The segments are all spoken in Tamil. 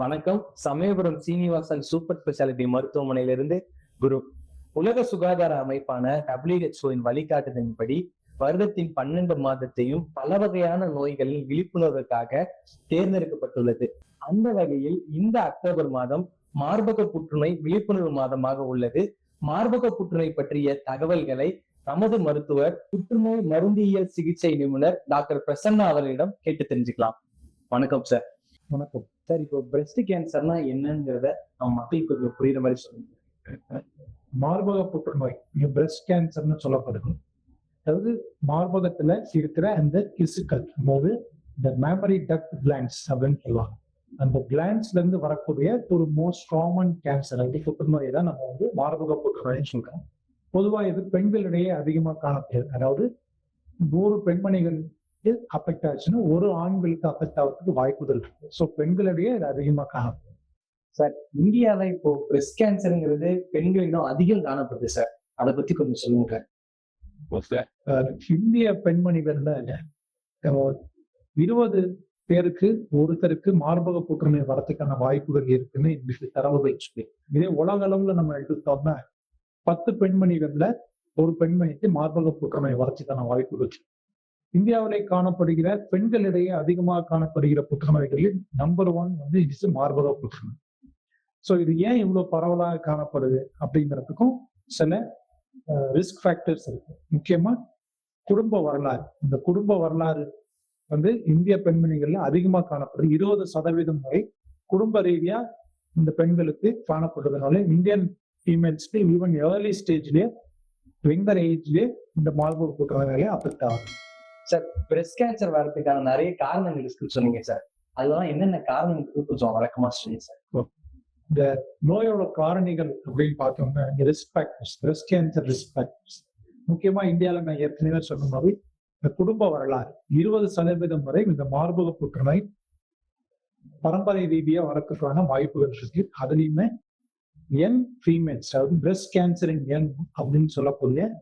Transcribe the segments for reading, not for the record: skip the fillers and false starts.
வணக்கம். சமயபுரம் சீனிவாசன் சூப்பர் ஸ்பெஷாலிட்டி மருத்துவமனையிலிருந்து குரு. உலக சுகாதார அமைப்பான WHO வழிகாட்டுதலின்படி வருடத்தின் 12 மாதத்தையும் பல வகையான நோய்களின் விழிப்புணர்வுக்காக தேர்ந்தெடுக்கப்பட்டுள்ளது. அந்த வகையில் இந்த அக்டோபர் மாதம் மார்பக புற்றுநோய் விழிப்புணர்வு மாதமாக உள்ளது. மார்பக புற்றுநோய் பற்றிய தகவல்களை நமது மருத்துவர், புற்றுநோய் மருந்தியல் சிகிச்சை நிபுணர் டாக்டர் பிரசன்னா அவர்களிடம் கேட்டு தெரிஞ்சுக்கலாம். வணக்கம் சார். வணக்கம் சார், இப்போ பிரஸ்ட் கேன்சர்னா என்னங்கிறத நம்ம மக்களுக்கு கொஞ்சம் புரியுற மாதிரி சொல்லுங்க. மார்பக புற்றுநோய் பிரஸ்ட் கேன்சர்னு சொல்லப்படுது. அதாவது மார்பகத்துல இருக்கிற அந்த திசுக்கள், அதாவது இந்த மேமரி டக்ட் கிளாண்ட்ஸ் அப்படின்னு சொல்லுவாங்க. அந்த கிளாண்ட்ஸ்ல இருந்து வரக்கூடிய ஒரு மோஸ்ட் காமன் கேன்சர் அப்படி புற்றுநோயை தான் நம்ம மார்பக புற்றுநோய் சொல்றோம். பொதுவா இது பெண்களிடையே அதிகமாக காணப்படுது. அதாவது 100 பெண்மணிகள் அஃபெக்ட் ஆச்சுன்னா ஒரு ஆண்களுக்கு அஃபெக்ட் ஆகிறதுக்கு வாய்ப்புகள் இருக்கு. ஸோ பெண்களிடையே இது அதிகமாக காணப்படும். சார், இந்தியாவில இப்போ பிரஸ்ட் கேன்சருங்கிறது பெண்களிடம் அதிகம் காணப்படுது சார். அதை பத்தி கொஞ்சம் சொல்லுங்க. இந்திய பெண்மணிகள்ல 20 பேருக்கு ஒருத்தருக்கு மார்பக புற்றுநோய் வரதுக்கான வாய்ப்புகள் இருக்குன்னு இன்னைக்கு தரவுகள் சொல்லி. இதே உலக அளவுல நம்ம எடுத்தோம்னா 10 பெண்மணிகள்ல ஒரு பெண்மணிக்கு மார்பக புற்றுநோய் வரதுக்கான வாய்ப்புகள். இந்தியாவிலே காணப்படுகிற பெண்களிடையே அதிகமாக காணப்படுகிற புற்றுநோய்களில் நம்பர் 1 இது மார்பக புற்றுநோய். ஸோ இது ஏன் இவ்வளவு பரவலாக காணப்படுது அப்படிங்கிறதுக்கும் சில ரிஸ்க் ஃபேக்டர்ஸ் இருக்கு. முக்கியமா குடும்ப வரலாறு. இந்த குடும்ப வரலாறு இந்திய பெண்மணிகள்ல அதிகமாக காணப்படுது. 20% வரை குடும்ப ரீதியா இந்த பெண்களுக்கு காணப்படுறதுனால இந்தியன் ஃபீமேல்ஸ்க்கு ஈவன் ஏர்லி ஸ்டேஜ்லயே யங்கர் ஏஜ்லயே இந்த மார்பக புற்றுநோயாலே அஃபெக்ட் ஆகுது. சார், பிரஸ்ட் கேன்சர் வரதுக்கான நிறைய காரணங்கள் இருக்குன்னு சொன்னீங்க சார். அதெல்லாம் என்னென்ன காரணங்கள் கொஞ்சம் வழக்கமா சொல்லுங்க சார். இந்த நோயோட காரணிகள் அப்படின்னு பார்த்தோம்னா risk factors, breast cancer risk factors. முக்கியமா இந்தியாவில் நான் ஏற்கனவே சொன்ன மாதிரி இந்த குடும்ப வரலாறு 20% வரை இந்த மார்பக புற்றுநோய் பரம்பரை ரீதியா வரதுக்கான வாய்ப்புகள் இருக்கு. அதுலயுமே யங் ஃபீமேல்ஸ், அதாவது பிரஸ்ட் கேன்சர் இன் யங் அப்படின்னு சொல்லக்கூடிய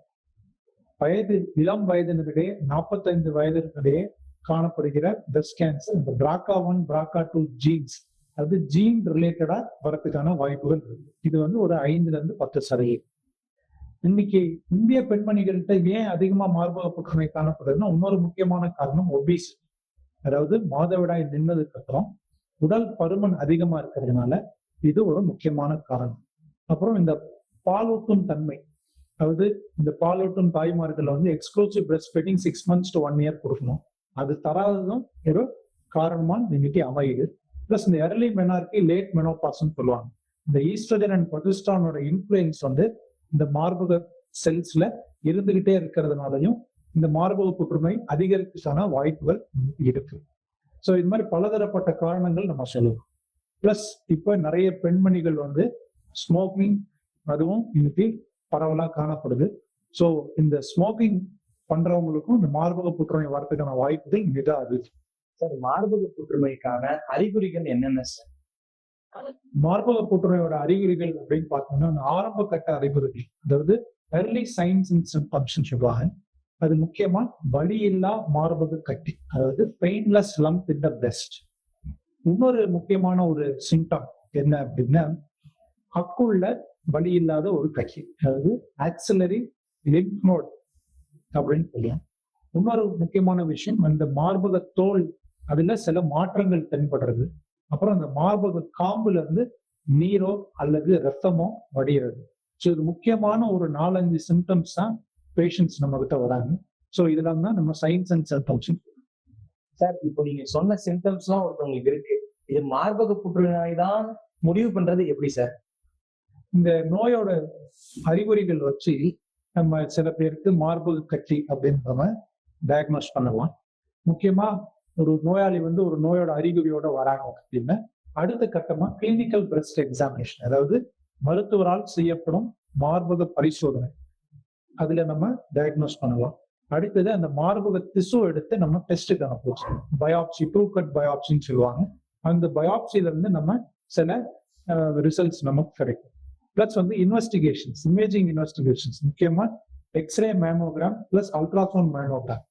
இளம் வயதினரிடையே 45 வயதினரிடையே காணப்படுகிற பிரஸ்ட் கேன்சர் இந்த BRCA1 BRCA2 ஜீன்ஸ், அதாவது ஜீன் ரிலேட்டடா வரதுக்கான வாய்ப்புகள் இருக்கு. இது ஒரு 5-10%. இன்னைக்கு இந்திய பெண்மணிகள்கிட்ட ஏன் அதிகமா மார்பக புற்றுநோய் காணப்படுதுன்னா இன்னொரு முக்கியமான காரணம் ஒபிசிட்டி. அதாவது மாதவிடாய் நின்னதுக்கு அப்புறம் உடல் பருமன் அதிகமா இருக்கிறதுனால இது ஒரு முக்கியமான காரணம். அப்புறம் இந்த பாலூட்டும் தன்மை, அதாவது இந்த பாலூட்டும் தாய்மார்கள் exclusive breast feeding 6 months to 1 year கொடுக்கணும். அது தராததும் ஒரு காரணமா இன்னைக்கு அமையுது. பிளஸ் இந்த எர்லி மெனார்கி லேட் மெனோபாஸ்ன்னு சொல்லுவாங்க. இந்த ஈஸ்ட்ரோஜன் அண்ட் ப்ரொஜெஸ்டரானோட இன்ஃப்ளூயன்ஸ் இந்த மார்பக செல்ஸ்ல இருந்துகிட்டே இருக்கிறதுனாலையும் இந்த மார்பக புற்றுநோய் அதிகரிப்புக்கான வாய்ப்புகள் இருக்கு. ஸோ இது மாதிரி பலதரப்பட்ட காரணங்கள் நம்ம சொல்லுவோம். பிளஸ் இப்ப நிறைய பெண்மணிகள் ஸ்மோக்கிங் அதுவும் இன்னைக்கு பரவலா காணப்படுது. ஸோ இந்த ஸ்மோக்கிங் பண்றவங்களுக்கும் இந்த மார்பக புற்றுநோய் வரதுக்கான வாய்ப்புகள் மிக அதிகம். சார், மார்பக புற்றுநோய்க்கான அறிகுறிகள் என்னென்ன சார்? மார்பக புற்றுநோயோட அறிகுறிகள் அப்படின்னு பார்த்தோம்னா ஆரம்ப கட்ட அறிகுறிகள், அதாவது early signs and symptoms சொல்லுவாங்க. அது முக்கியமா வலி இல்லா மார்பக கட்டி, அதாவது பெயின்லெஸ் லம்ப் இன் த breast. இன்னொரு முக்கியமான ஒரு சிம்டம் என்ன அப்படின்னா அக்குள்ள வலி இல்லாத ஒரு கட்டி, அதாவது ஆக்சிலரி லிம்ப் நோட் அப்படின்னு சொல்லுவோம். இன்னொரு முக்கியமான விஷயம் அந்த மார்பக தோல், அதுல சில மாற்றங்கள் தென்படுறது. அப்புறம் அந்த மார்பக காம்புல இருந்து நீரோ அல்லது ரத்தமோ வடிகிறது. ஸோ இது முக்கியமான ஒரு 4-5 சிம்டம்ஸ் தான் பேஷண்ட்ஸ் நம்ம கிட்ட வராங்க. ஸோ இதெல்லாம் தான் நம்ம சைன்ஸ் அண்ட் சிம்டம்ஸ். சார், இப்போ நீங்க சொன்ன சிம்டம்ஸ் எல்லாம் ஒருத்தவங்களுக்கு இருக்கு, இது மார்பக புற்றுநோய் தான் முடிவு பண்றது எப்படி சார்? இந்த நோயோட அறிகுறிகள் வச்சு நம்ம சில பேருக்கு மார்பக கட்டி அப்படின்னு நம்ம டயக்னோஸ் பண்ணலாம். முக்கியமா ஒரு நோயாளி ஒரு நோயோட அறிகுறியோட வராங்க அப்படின்னா அடுத்த கட்டமா கிளினிக்கல் பிரஸ்ட் எக்ஸாமினேஷன், அதாவது மருத்துவரால் செய்யப்படும் மார்பக பரிசோதனை, அதுல நம்ம டயக்னோஸ் பண்ணலாம். அடுத்தது அந்த மார்பக திசு எடுத்து நம்ம டெஸ்ட்டுக்கு அனுப்புவோம். பயாப்சி, ட்ரூ கட் பயாப்சின்னு சொல்லுவாங்க. அந்த பயாப்சில இருந்து நம்ம சில ரிசல்ட்ஸ் நமக்கு கிடைக்கும். பிளஸ் இன்வெஸ்டிகேஷன்ஸ், இமேஜிங் இன்வெஸ்டிகேஷன்ஸ், முக்கியமா x ray mammogram plus ultrasound mammogram,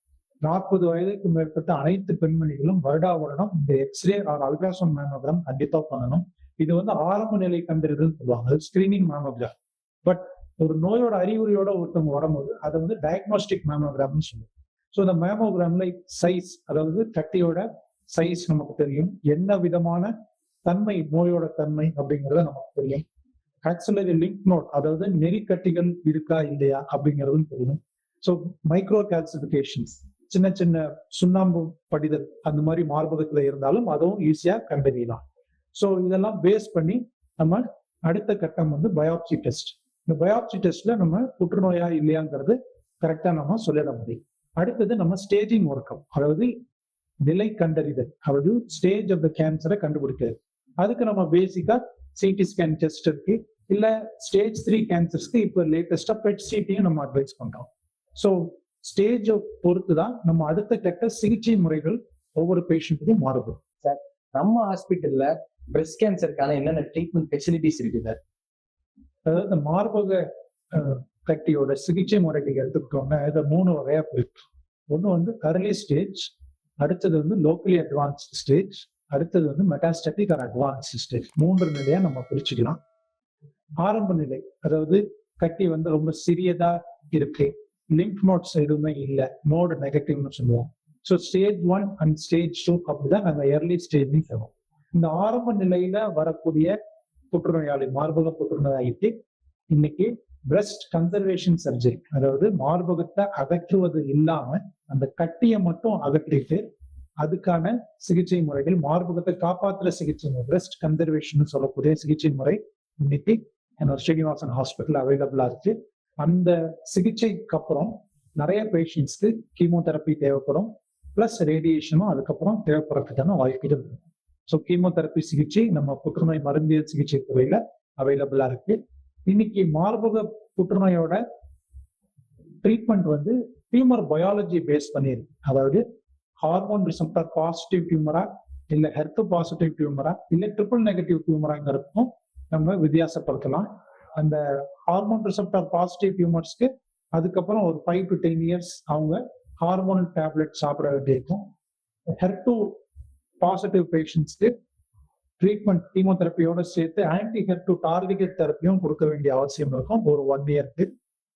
40 வயதுக்கு மேற்பட்ட அனைத்து பெண்மணிகளும் வருடம் இந்த எக்ஸ்ரே ஆர் அல்ட்ராசவுண்ட் மேமோகிராம் கண்டிப்பா பண்ணணும். இது வந்து ஆரம்ப நிலை கண்டறிதல் சொல்லுவாங்க, ஸ்கிரீனிங் மேமோகிராம். பட் ஒரு நோயோட அறிகுறியோட ஒருத்தவங்க வரும்போது அதை வந்து டயக்னோஸ்டிக் மேமோகிராம்னு சொல்லுவோம். ஸோ இந்த மேமோகிராம்ல சைஸ், அதாவது கட்டியோட சைஸ் நமக்கு தெரியும், என்ன விதமான தன்மை, நோயோட தன்மை அப்படிங்கிறத நமக்கு தெரியும். ஆக்சிலரி லிங்க் நோட், அதாவது நெறிக்கட்டிகள் இருக்கா இல்லையா அப்படிங்கிறதும் தெரியும். ஸோ மைக்ரோ கால்சிபிகேஷன்ஸ், சின்ன சின்ன சுண்ணாம்பு படிதல் அந்த மாதிரி மார்பகத்துல இருந்தாலும் அதுவும் ஈஸியா கண்டறியலாம். ஸோ இதெல்லாம் பேஸ் பண்ணி நம்ம அடுத்த கட்டம் வந்து பயாப்சி டெஸ்ட். இந்த பயாப்சி டெஸ்ட்ல நம்ம புற்றுநோயா இல்லையாங்கிறது கரெக்டா நம்ம சொல்லிட முடியும். அடுத்தது நம்ம ஸ்டேஜிங் ஒர்க்கம், அதாவது நிலை கண்டறிதல், அதாவது ஸ்டேஜ் ஆஃப் த கேன்சரை கண்டுபிடிக்கிறது. அதுக்கு நம்ம பேசிக்கா சிடி ஸ்கேன் டெஸ்ட் இருக்கு, இல்ல ஸ்டேஜ் 3 கேன்சர்ஸ்க்கு இப்போ லேட்டஸ்டா பெட் சிடியும் நம்ம அட்வைஸ் பண்றோம். ஸோ ஸ்டேஜை பொறுத்து தான் நம்ம அடுத்த கட்ட சிகிச்சை முறைகள் ஒவ்வொரு பேஷண்ட்டுக்கும் மாறுபடும். சார், நம்ம ஹாஸ்பிட்டல்ல பிரஸ்ட் கேன்சருக்கான என்னென்ன ட்ரீட்மெண்ட் ஃபெசிலிட்டிஸ் இருக்கு சார்? அதாவது இந்த மார்பக கட்டியோட சிகிச்சை முறைகள் எடுத்துக்கிட்டோம்னா இதை 3 வகையா போயிருக்கு. ஒன்று வந்து அர்லி ஸ்டேஜ், அடுத்தது வந்து லோக்கலி அட்வான்ஸ்டு ஸ்டேஜ், அடுத்தது வந்து மெட்டாஸ்டாட்டிக் ஆர் அட்வான்ஸ்டு ஸ்டேஜ். 3 நிலையா நம்ம பிரிச்சுக்கலாம். ஆரம்ப நிலை, அதாவது கட்டி வந்து ரொம்ப சிறியதா இருக்கு, லிம்ப் நோட்ஸ் எதுவுமே இல்லை, நோடு நெகட்டிவ்னு சொல்லுவோம். ஸோ ஸ்டேஜ் 1 அண்ட் ஸ்டேஜ் 2 அப்படிதான் நாங்கள் ஏர்லி ஸ்டேஜ்லையும் சொல்லுவோம். இந்த ஆரம்ப நிலையில வரக்கூடிய புற்றுநோயாளி, மார்பக புற்றுநோயாளிக்கு இன்னைக்கு பிரஸ்ட் கன்சர்வேஷன் சர்ஜரி, அதாவது மார்பகத்தை அகற்றுவது இல்லாம அந்த கட்டியை மட்டும் அகற்றிட்டு அதுக்கான சிகிச்சை முறைகள், மார்பகத்தை காப்பாற்றுற சிகிச்சை முறை, பிரஸ்ட் கன்சர்வேஷன் சொல்லக்கூடிய சிகிச்சை முறை இன்னைக்கு ஸ்ரீனிவாசன் ஹாஸ்பிட்டல் அவைலபிளா இருக்கு. அந்த சிகிச்சைக்கு அப்புறம் நிறைய பேஷண்ட்ஸ்க்கு கீமோதெரப்பி தேவைப்படும், பிளஸ் ரேடியேஷனும் அதுக்கப்புறம் தேவைப்படுறதுக்கான வாய்ப்புகள் இருக்கு. ஸோ கீமோதெரப்பி சிகிச்சை நம்ம புற்றுநோய் மருந்தியல் சிகிச்சை துறையில அவைலபிளா இருக்கு. இன்னைக்கு மார்பக புற்றுநோயோட ட்ரீட்மெண்ட் வந்து டியூமர் பயாலஜி பேஸ் பண்ணியிருக்கு. அதாவது ஹார்மோன் ரிசெப்டார் பாசிட்டிவ் டியூமரா, இல்ல ஹெர்த் பாசிட்டிவ் டியூமரா, இல்ல ட்ரிபிள் நெகட்டிவ் டியூமராங்கிறதுக்கும் நம்ம வித்தியாசப்படுத்தலாம். அந்த ஹார்மோன் ரிசெப்டார் பாசிட்டிவ் டியூமர்ஸ்க்கு அதுக்கப்புறம் ஒரு 5 to 10 years அவங்க ஹார்மோன் டேப்லெட் சாப்பிட வேண்டியிருக்கும். ஹெர்ட் பாசிட்டிவ் பேஷண்ட்ஸ்க்கு ட்ரீட்மெண்ட் கீமோதெரப்பியோட சேர்த்து ஆன்டி ஹெர்ட் டார்கெட் தெரப்பியும் கொடுக்க வேண்டிய அவசியம் இருக்கும் ஒரு 1 yearக்கு.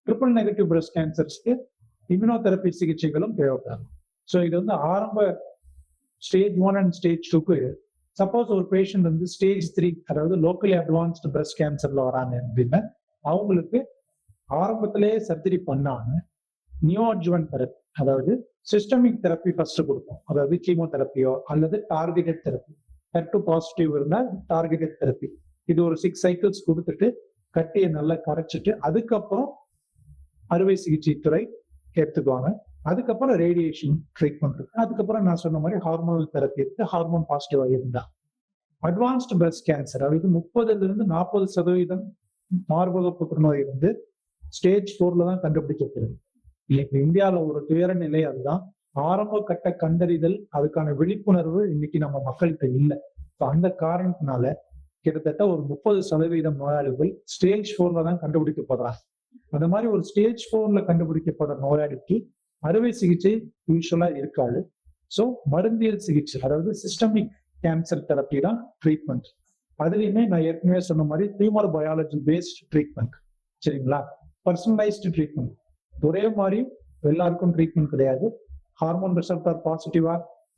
ட்ரிபிள் நெகட்டிவ் பிரஸ்ட் கேன்சர்ஸ்க்கு இம்யூனோதெரப்பி சிகிச்சைகளும் தேவைப்படும். ஸோ இது வந்து ஆரம்ப ஸ்டேஜ் 1 அண்ட் ஸ்டேஜ் 2க்கு. சப்போஸ் ஒரு பேஷண்ட் வந்து ஸ்டேஜ் 3, அதாவது லோக்கலி அட்வான்ஸ்டு பிரஸ்ட் கேன்சர்ல வராங்க அப்படின்னா அவங்களுக்கு ஆரம்பத்திலேயே சர்ஜரி பண்ணாங்க நியோஅட்ஜுவன்ட் தெரப்பி, அதாவது சிஸ்டமிக் தெரப்பி ஃபர்ஸ்ட் கொடுப்போம், அதாவது கீமோதெரப்பியோ அல்லது டார்கெட்டட் தெரப்பி. ஹெர்ட் பாசிட்டிவ் இருந்தால் டார்கெட்டட் தெரப்பி, இது ஒரு 6 cycles கொடுத்துட்டு கட்டியை நல்லா கரைச்சிட்டு அதுக்கப்புறம் அறுவை சிகிச்சை துறை எடுத்துக்குவாங்க. அதுக்கப்புறம் ரேடியேஷன் ட்ரீட்மெண்ட் இருக்கு. அதுக்கப்புறம் நான் சொன்ன மாதிரி ஹார்மோனல் தெரப்பி இருக்கு, ஹார்மோன் பாசிட்டிவா இருந்தா. அட்வான்ஸ்டு பிரஸ்ட் கேன்சர், அதாவது 30% மார்பக புற்றுநோய் வந்து ஸ்டேஜ் 4ல தான் கண்டுபிடிக்கப்படுது. இன்னைக்கு இந்தியாவில ஒரு துயர நிலை அதுதான். ஆரம்ப கட்ட கண்டறிதல், அதுக்கான விழிப்புணர்வு இன்னைக்கு நம்ம மக்கள்கிட்ட இல்லை. அந்த காரணத்தினால கிட்டத்தட்ட ஒரு 30% நோயாளிகள் ஸ்டேஜ் 4ல தான் கண்டுபிடிக்கப்படுறாங்க. அந்த மாதிரி ஒரு ஸ்டேஜ் 4ல கண்டுபிடிக்கப்படுற நோயாளிக்கு அறுவை சிகிச்சை யூஸ்வலா இருக்காது. ஸோ மருந்தியல் சிகிச்சை, அதாவது சிஸ்டமிக் கேன்சர் தெரப்பி தான் ட்ரீட்மெண்ட். அதுலயுமே நான் ஏற்கனவே சொன்ன மாதிரி டியூமர் பயாலஜி பேஸ்ட் ட்ரீட்மெண்ட், சரிங்களா? பர்சனலைஸ்டு ட்ரீட்மெண்ட், ஒரே மாதிரி எல்லாருக்கும் ட்ரீட்மெண்ட் கிடையாது. ஹார்மோன் ரிசெப்டார் பாசிட்டிவா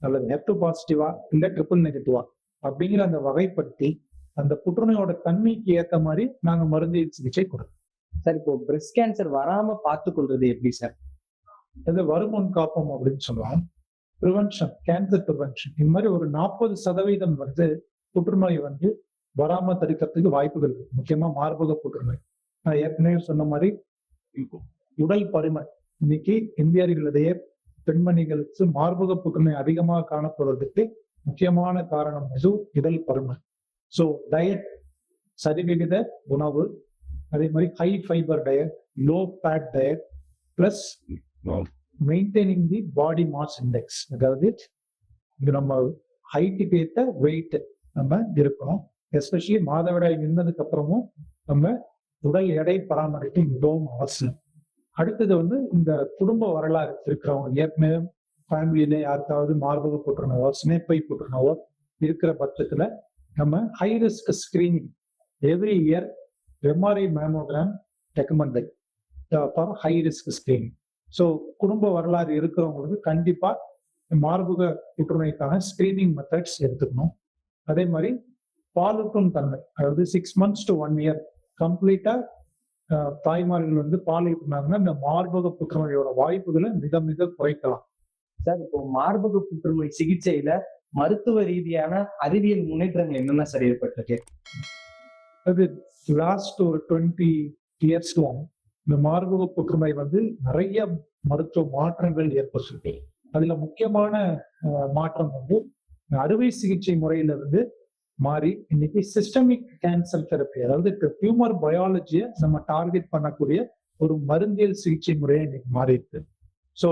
அல்லது ஹெர்ட் பாசிட்டிவா இல்ல ட்ரிபிள் நெகட்டிவா அப்படிங்கிற அந்த வகைப்படுத்தி அந்த புற்றுநோயோட தன்மைக்கு ஏற்ற மாதிரி நாங்க மருந்தியல் சிகிச்சை கொடுப்போம். சார், இப்போ பிரஸ்ட் கேன்சர் வராம பார்த்து கொள்றது எப்படி சார்? இது வருமுன் காப்போம் அப்படின்னு சொல்லுவாங்க. ப்ரிவென்ஷன், கேன்சர் ப்ரிவென்ஷன், இந்த மாதிரி ஒரு 40% வந்து புற்றுநோய் வந்து வராம தடுக்கிறதுக்கு வாய்ப்புகள் இருக்கு. முக்கியமா மார்பக புற்றுநோய். நான் ஏற்கனவே சொன்ன மாதிரி உடல் பருமன், இன்னைக்கு இந்தியர்களிடையே பெண்மணிகளுக்கு மார்பக புற்றுநோய் அதிகமாக காணப்படுவதற்கு முக்கியமான காரணம் உடல் பருமன். ஸோ டயட், சரிவிகித உணவு, அதே மாதிரி high fibre diet, low fat diet, plus maintaining the body mass index, அதாவது நம்ம ஹைட்டுக்கு ஏற்ற வெயிட் நம்ம இருக்கணும். எஸ்பெஷலி மாதவிடாய் நின்றதுக்கு அப்புறமும் நம்ம உடல் எடை பராமரிப்பு மிகவும் அவசியம். அடுத்தது வந்து இந்த குடும்ப வரலாறு இருக்கிறவங்க, ஏற்கனவே ஃபேமிலியில யாருக்காவது மார்பக புற்றுநோயோ சினைப்பை புற்றுநோயோ இருக்கிற பட்சத்துல நம்ம high risk screening every year MRI mammogram recommended for high risk screening. So குடும்ப வரலாறு இருக்கிறவங்களுக்கு கண்டிப்பா மார்பக புற்றுநோய்க்கான ஸ்கிரீனிங் மெத்தட்ஸ் எடுத்துக்கணும். அதே மாதிரி பாலூட்டும் தன்மை, அதாவது 6 months to 1 year கம்ப்ளீட்டா தாய்மார்கள் வந்து பால் ஊட்டினாங்கன்னா இந்த மார்பக புற்றுநோயோட வாய்ப்புகளை மிக மிக குறைக்கலாம். சார், இப்போ மார்பக புற்றுநோய் சிகிச்சையில மருத்துவ ரீதியான அறிவியல் முன்னேற்றங்கள் என்னென்ன சார் ஏற்பட்டிருக்கு? அது லாஸ்ட் ஒரு 20 years இந்த மார்பக புற்றுநோய் வந்து நிறைய மருத்துவ மாற்றங்கள் ஏற்பட்டிருக்கு. அதுல முக்கியமான மாற்றம் வந்து அறுவை சிகிச்சை முறையில இருந்து மாறி இன்னைக்கு சிஸ்டமிக் கேன்சர் தெரப்பி, அதாவது டியூமர் பயாலஜியை நம்ம டார்கெட் பண்ணக்கூடிய ஒரு மருந்தியல் சிகிச்சை முறையை இன்னைக்கு மாறி இருக்கு. ஸோ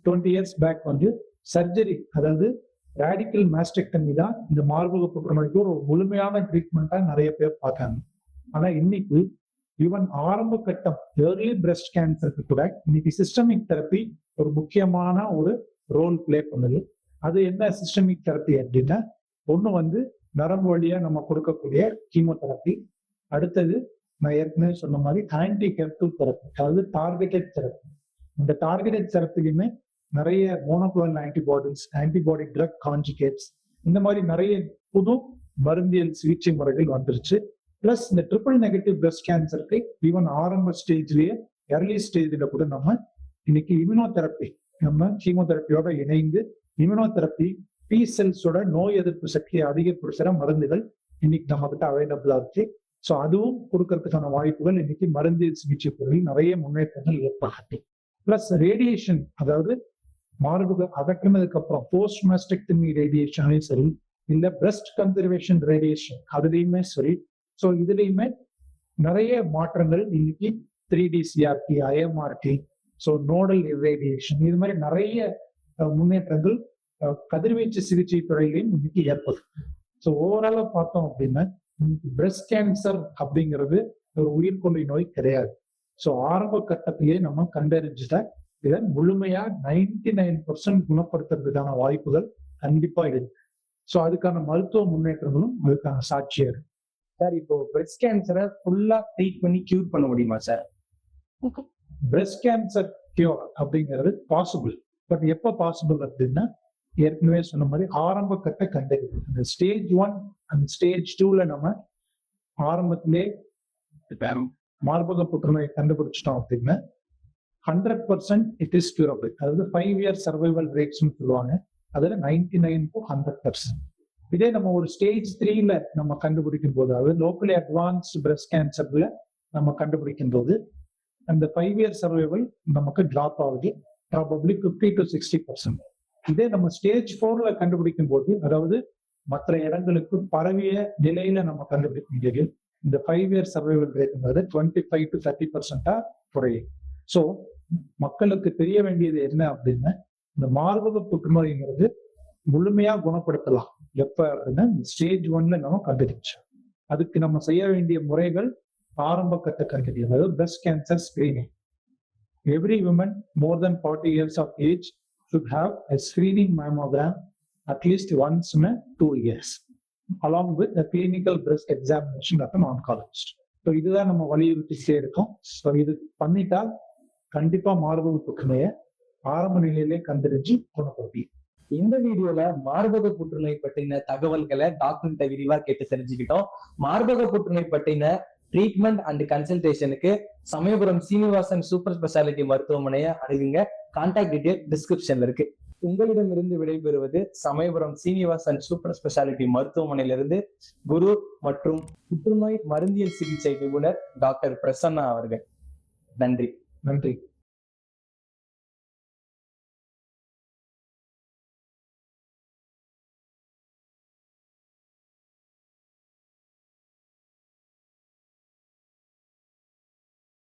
20 years பேக் வந்து சர்ஜரி, அதாவது ரேடிக்கல் மாஸ்டெக்டமி தான் இந்த மார்பக புற்றுநோய்க்கு ஒரு முழுமையான ட்ரீட்மெண்ட்டா நிறைய பேர் பார்த்தாங்க. ஆனா இன்னைக்கு ஈவன் ஆரம்ப கட்டம் ஏர்லி பிரஸ்ட் கேன்சருக்கு கூட இன்னைக்கு சிஸ்டமிக் தெரப்பி ஒரு முக்கியமான ஒரு ரோல் பிளே பண்ணுது. அது என்ன சிஸ்டமிக் தெரப்பி அப்படின்னா, ஒண்ணு வந்து நரம்பு வழியா நம்ம கொடுக்கக்கூடிய கீமோதெரப்பி, அடுத்தது நான் ஏற்கனவே சொன்ன மாதிரி ஆன்டி கெப்டிவ் தெரப்பி, அதாவது டார்கெட்டட் தெரப்பி. இந்த டார்கெட்டட் தெரப்பிலுமே நிறைய monoclonal antibodies, antibody drug conjugates, இந்த மாதிரி நிறைய புது மருந்தியல் சிகிச்சை முறைகள் வந்துருச்சு. பிளஸ் இந்த ட்ரிபிள் நெகட்டிவ் பிரஸ்ட் கேன்சருக்கு ஈவன் ஆரம்ப ஸ்டேஜ்லயே எர்லி ஸ்டேஜ்ல கூட நம்ம இன்னைக்கு இம்யூனோதெரப்பி, நம்ம கீமோதெரப்பியோட இணைந்து இம்யூனோதெரப்பி பி செல்ஸோட நோய் எதிர்ப்பு சக்தியை அதிகப்படுத்துற மருந்துகள் இன்னைக்கு நம்ம கிட்ட அவைலபிளா இருக்கு. ஸோ அதுவும் கொடுக்கறதுக்கான வாய்ப்புகள் இன்னைக்கு மருந்தியல் சிகிச்சை பொருளில் நிறைய முன்னேற்றங்கள் ஏற்படுத்தி, பிளஸ் ரேடியேஷன், அதாவது மார்பக அகற்றினதுக்கு அப்புறம் போஸ்ட் மாஸ்டெக்டமி ரேடியேஷன்லையும் சரி, இல்ல பிரஸ்ட் கன்சர்வேஷன் ரேடியேஷன் அதுலயுமே சரி. ஸோ இதுலயுமே நிறைய மாற்றங்கள் இன்னைக்கு 3D CRT, IMRT, so nodal radiation, இது மாதிரி நிறைய முன்னேற்றங்கள் கதிர்வீச்சு சிகிச்சை துறையிலையும் இன்னைக்கு ஏற்படுது. ஸோ ஓவராலா பார்த்தோம் அப்படின்னா பிரஸ்ட் கேன்சர் அப்படிங்கிறது ஒரு உயிர்கொல்லி நோய் கிடையாது. ஸோ ஆரம்ப கட்டத்திலேயே நம்ம கண்டறிஞ்சுட்டா இதை முழுமையா 99% குணப்படுத்துறதுக்கான வாய்ப்புகள் கண்டிப்பா இருக்கு. ஸோ அதுக்கான மருத்துவ முன்னேற்றங்களும் அதுக்கான சாட்சியா இருக்கு. சார், இப்போ பிரஸ்ட் கேன்சரை ஃபுல்லா ட்ரீட் பண்ணி கியூர் பண்ண முடியுமா சார்? பிரஸ்ட் கேன்சர் கியூர் அப்படிங்கிறது பாசிபிள். பட் எப்ப பாசிபிள் அப்படின்னா, ஏற்கனவே சொன்ன மாதிரி ஆரம்ப கட்ட கண்டறிவு, அந்த ஸ்டேஜ் 1 அந்த ஸ்டேஜ் 2ல நம்ம ஆரம்பத்திலே மார்பக புற்றுநோயை கண்டுபிடிச்சிட்டோம் அப்படின்னா 100% இட் இஸ் கியூரபிள். அதாவது 5 year சர்வைவல் ரேட்ஸ் சொல்லுவாங்க. அதுல 99 to 100%. இதே நம்ம ஒரு ஸ்டேஜ் 3ல நம்ம கண்டுபிடிக்கும் போது, அதாவது லோக்கலி அட்வான்ஸ்ட் பிரஸ்ட் கேன்சர்ல நம்ம கண்டுபிடிக்கும் போது அந்த 5 year சர்வைவல் நமக்கு டிராப் ஆகுது, ப்ராபப்ளி 50 to 60%. இதே நம்ம ஸ்டேஜ் 4ல கண்டுபிடிக்கும் போது, அதாவது மற்ற இடங்களுக்கு பரவிய நிலையில நம்ம கண்டுபிடிக்கும் போது இந்த 5 year சர்வைவல் ரேட் 25 to 30% குறையும். ஸோ மக்களுக்கு தெரிய வேண்டியது என்ன அப்படின்னா, இந்த மார்பக புற்றுநோய்ங்கிறது முழுமையா குணப்படுத்தலாம் எப்ப அப்படின்னா ஸ்டேஜ் 1ல நம்ம கண்டுபிடிச்சோம். அதுக்கு நம்ம செய்ய வேண்டிய முறைகள் ஆரம்ப கட்ட கண்டறிதல், அதாவது breast cancer screening. Every women more than 40 years of age should have a screening mammogram at least once in 2 years along with the clinical breast examination of an oncologist. So இதுதான் நம்ம வலியுறுத்திட்டே இருக்கோம். ஸோ இது பண்ணிட்டா கண்டிப்பா மார்பக புற்றுநோயை ஆரம்ப நிலையிலே கண்டறிஞ்சு குணப்படுத்தி. இந்த வீடியோல மார்பக புற்றுநோய் பற்றின தகவல்களை டாக்டர்கிட்ட விரிவா கேட்டு தெரிஞ்சுக்கிட்டோம். மார்பக புற்றுநோய் பற்றின ட்ரீட்மெண்ட் அண்ட் கன்சல்டேஷனுக்கு சமயபுரம் சீனிவாசன் சூப்பர் ஸ்பெஷாலிட்டி மருத்துவமனையை அணுகுங்க. கான்டாக்ட் டீடைல் டிஸ்கிரிப்ஷன்ல இருக்கு. உங்களிடமிருந்து விடைபெறுவது சமயபுரம் சீனிவாசன் சூப்பர் ஸ்பெஷாலிட்டி மருத்துவமனையிலிருந்து குரு மற்றும் புற்றுநோய் மருந்தியல் சிகிச்சை நிபுணர் டாக்டர் பிரசன்னா அவர்கள். நன்றி.